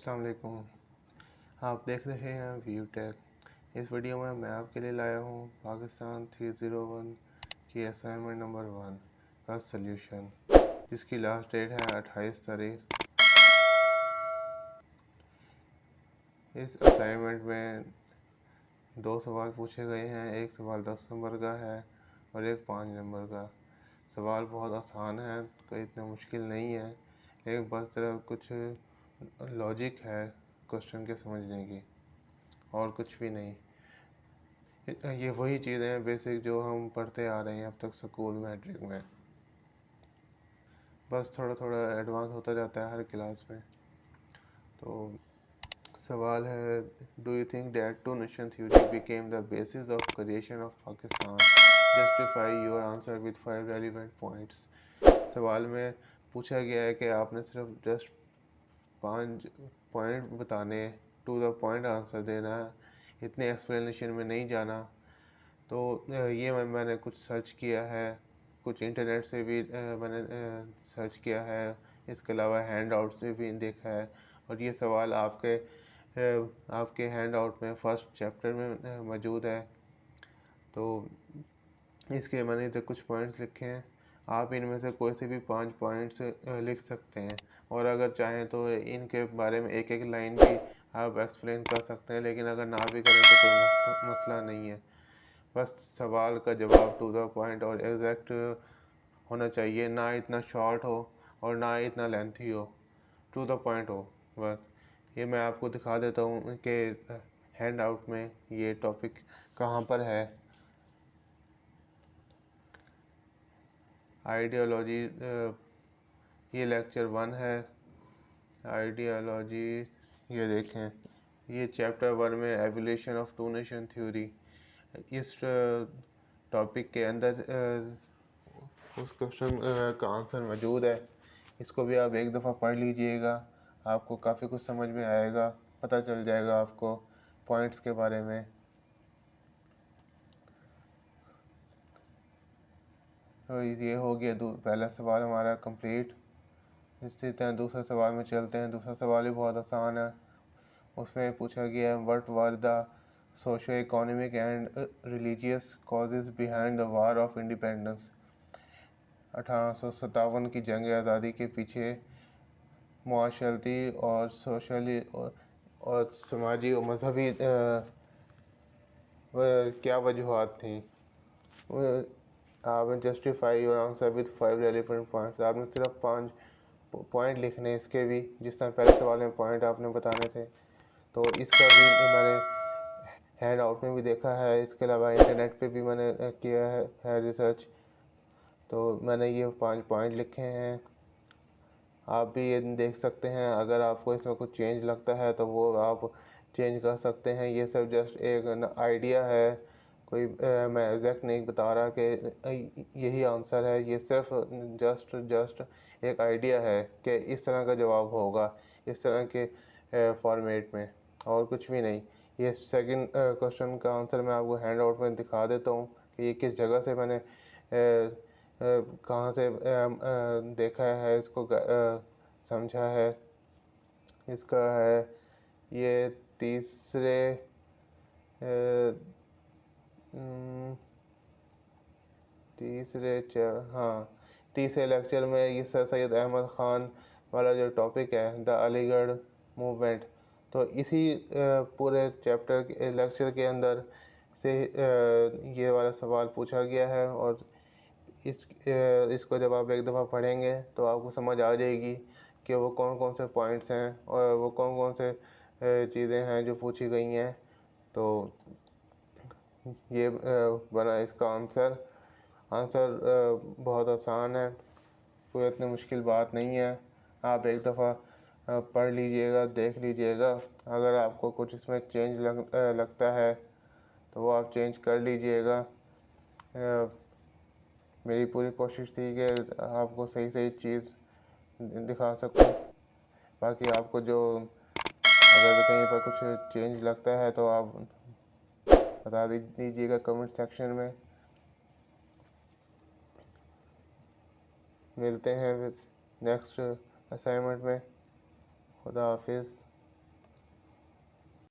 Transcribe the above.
अस्सलाम वालेकुम। आप देख रहे हैं व्यू टेक। इस वीडियो में मैं आपके लिए लाया हूँ पाकिस्तान 301 की असाइनमेंट नंबर 1 का सल्यूशन, जिसकी लास्ट डेट है 28 तारीख। इस असाइनमेंट में 2 सवाल पूछे गए हैं। एक सवाल 10 नंबर का है और एक 5 नंबर का। सवाल बहुत आसान है, कोई इतना मुश्किल नहीं है, एक बस तरह कुछ लॉजिक है क्वेश्चन के समझने की, और कुछ भी नहीं। ये वही चीज़ें हैं बेसिक जो हम पढ़ते आ रहे हैं अब तक स्कूल मैट्रिक में, बस थोड़ा थोड़ा एडवांस होता जाता है हर क्लास में। तो सवाल है, do you think that two nation theory became the basis of creation of Pakistan? Justify your answer with 5 relevant points. सवाल में पूछा गया है कि आपने सिर्फ जस्ट 5 पॉइंट बताने, टू द पॉइंट आंसर देना है, इतने एक्सप्लेनेशन में नहीं जाना। तो ये मैंने कुछ सर्च किया है, कुछ इंटरनेट से भी मैंने सर्च किया है, इसके अलावा हैंड आउट से भी देखा है, और ये सवाल आपके हैंड आउट में फर्स्ट चैप्टर में मौजूद है। तो इसके मैंने तो कुछ पॉइंट्स लिखे हैं, आप इनमें से कोई से भी 5 पॉइंट्स लिख सकते हैं, और अगर चाहें तो इनके बारे में एक एक लाइन भी आप एक्सप्लेन कर सकते हैं, लेकिन अगर ना भी करें तो कोई मसला नहीं है। बस सवाल का जवाब टू द पॉइंट और एग्जैक्ट होना चाहिए, ना इतना शॉर्ट हो और ना इतना लेंथी हो, टू द पॉइंट हो बस। ये मैं आपको दिखा देता हूँ कि हैंड आउट में ये टॉपिक कहाँ पर है। आइडियोलॉजी, ये लेक्चर 1 है। आइडियोलॉजी, ये देखें, ये चैप्टर 1 में evolution of two nation theory. इस टॉपिक के अंदर उस क्वेश्चन का आंसर मौजूद है। इसको भी आप एक दफ़ा पढ़ लीजिएगा, आपको काफ़ी कुछ समझ में आएगा, पता चल जाएगा आपको पॉइंट्स के बारे में। तो ये हो गया पहला सवाल हमारा कंप्लीट। इसी तरह दूसरा सवाल में चलते हैं। दूसरा सवाल भी बहुत आसान है। उसमें पूछा गया है, what were the socio economic and religious causes behind the war of independence? 1857 की जंग आज़ादी के पीछे मुआशरती और सोशली और समाजी और मजहबी क्या वजूहत थी? आपने justify your answer with 5 relevant points. आपने सिर्फ 5 पॉइंट लिखने हैं इसके भी, जिस तरह पहले सवाल में पॉइंट आपने बताने थे। तो इसका भी मैंने हैंड आउट में भी देखा है, इसके अलावा इंटरनेट पे भी मैंने किया है रिसर्च। तो मैंने ये 5 पॉइंट लिखे हैं, आप भी ये देख सकते हैं। अगर आपको इसमें कुछ चेंज लगता है तो वो आप चेंज कर सकते हैं। ये सब जस्ट एक आइडिया है, कोई मैं एग्जैक्ट नहीं बता रहा कि यही आंसर है। ये सिर्फ जस्ट एक आइडिया है कि इस तरह का जवाब होगा, इस तरह के फॉर्मेट में, और कुछ भी नहीं। ये सेकंड क्वेश्चन का आंसर मैं आपको हैंड आउट में दिखा देता हूँ कि ये किस जगह से मैंने कहाँ से देखा है, इसको समझा है। इसका है ये तीसरे हाँ, तीसरे लेक्चर में ये सर सैयद अहमद ख़ान वाला जो टॉपिक है, द अलीगढ़ मूवमेंट, तो इसी पूरे चैप्टर के लेक्चर के अंदर से ये वाला सवाल पूछा गया है। और इसको जब आप एक दफ़ा पढ़ेंगे तो आपको समझ आ जाएगी कि वो कौन कौन से पॉइंट्स हैं और वो कौन कौन से चीज़ें हैं जो पूछी गई हैं। तो ये बना इसका आंसर बहुत आसान है, कोई इतनी मुश्किल बात नहीं है। आप एक दफ़ा पढ़ लीजिएगा, देख लीजिएगा। अगर आपको कुछ इसमें चेंज लगता है तो वो आप चेंज कर लीजिएगा। मेरी पूरी कोशिश थी कि आपको सही सही चीज़ दिखा सकूं। बाकी आपको जो अगर कहीं पर कुछ चेंज लगता है तो आप बता दीजिएगा कमेंट सेक्शन में। मिलते हैं नेक्स्ट असाइनमेंट में। खुदा हाफिज़।